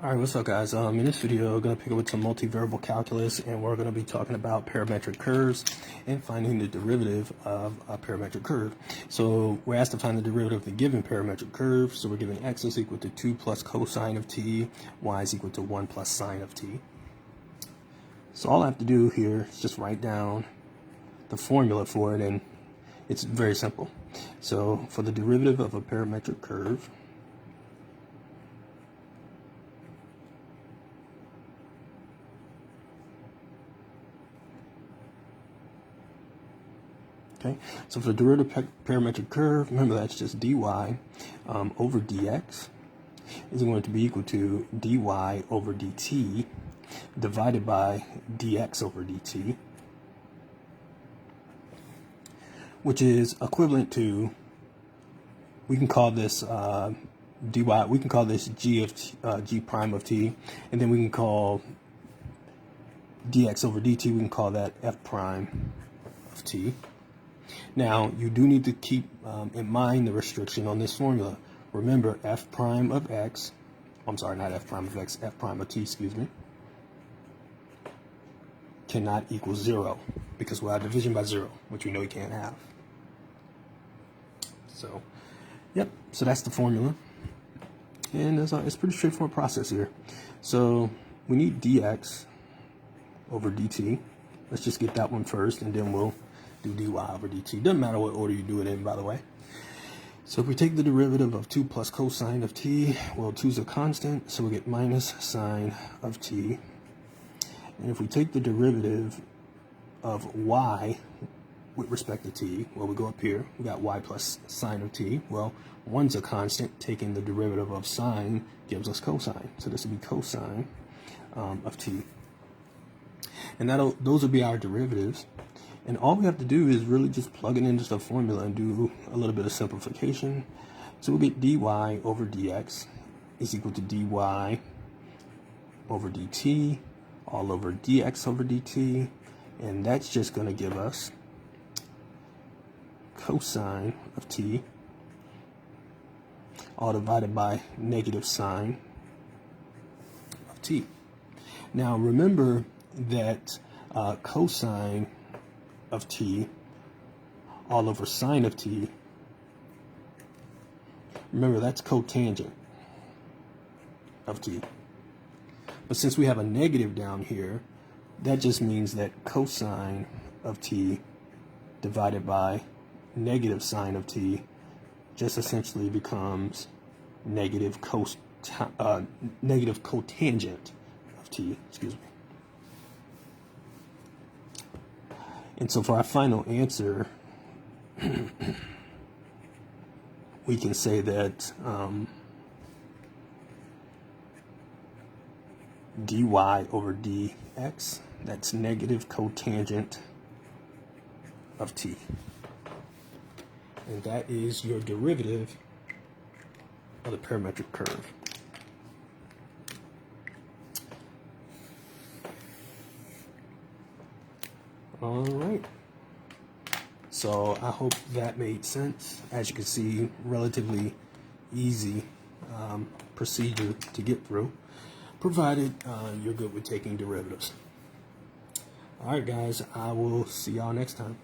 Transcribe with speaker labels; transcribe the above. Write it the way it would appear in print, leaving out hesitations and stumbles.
Speaker 1: Alright, what's up guys? In this video, we're going to pick up with some multivariable calculus, and we're going to be talking about parametric curves and finding the derivative of a parametric curve. So we're asked to find the derivative of the given parametric curve. So we're given x is equal to 2 plus cosine of t, y is equal to 1 plus sine of t. So all I have to do here is just write down the formula for it, and it's very simple. So for the derivative of a parametric curve, okay, so for the derivative parametric curve, remember that's just dy over dx is going to be equal to dy over dt divided by dx over dt, which is equivalent to, we can call this dy, we can call this g of t, g prime of t, and then we can call dx over dt, we can call that f prime of t. Now, you do need to keep in mind the restriction on this formula. Remember, f prime of x, I'm sorry, not f prime of x, f prime of t, excuse me, cannot equal 0 because we'll have division by 0, which we know you can't have. So, yep, so that's the formula. And it's a pretty straightforward process here. So, we need dx over dt. Let's just get that one first, and then we'll do dy over dt. Doesn't matter what order you do it in, by the way. So if we take the derivative of 2 plus cosine of t, well, 2 is a constant, so we get minus sine of t. And if we take the derivative of y with respect to t, well, we go up here, we got y plus sine of t. Well, 1's a constant, taking the derivative of sine gives us cosine. So this would be cosine of t. And those will be our derivatives. And all we have to do is really just plug it into the formula and do a little bit of simplification. So we'll get dy over dx is equal to dy over dt all over dx over dt. And that's just going to give us cosine of t all divided by negative sine of t. Now remember that cosine of t all over sine of t, remember that's cotangent of t. But since we have a negative down here, that just means that cosine of t divided by negative sine of t just essentially becomes negative cotangent of t, excuse me. And so for our final answer, we can say that dy over dx, that's negative cotangent of t. And that is your derivative of the parametric curve. All right. So I hope that made sense. As you can see, relatively easy procedure to get through, provided you're good with taking derivatives. All right, guys, I will see y'all next time.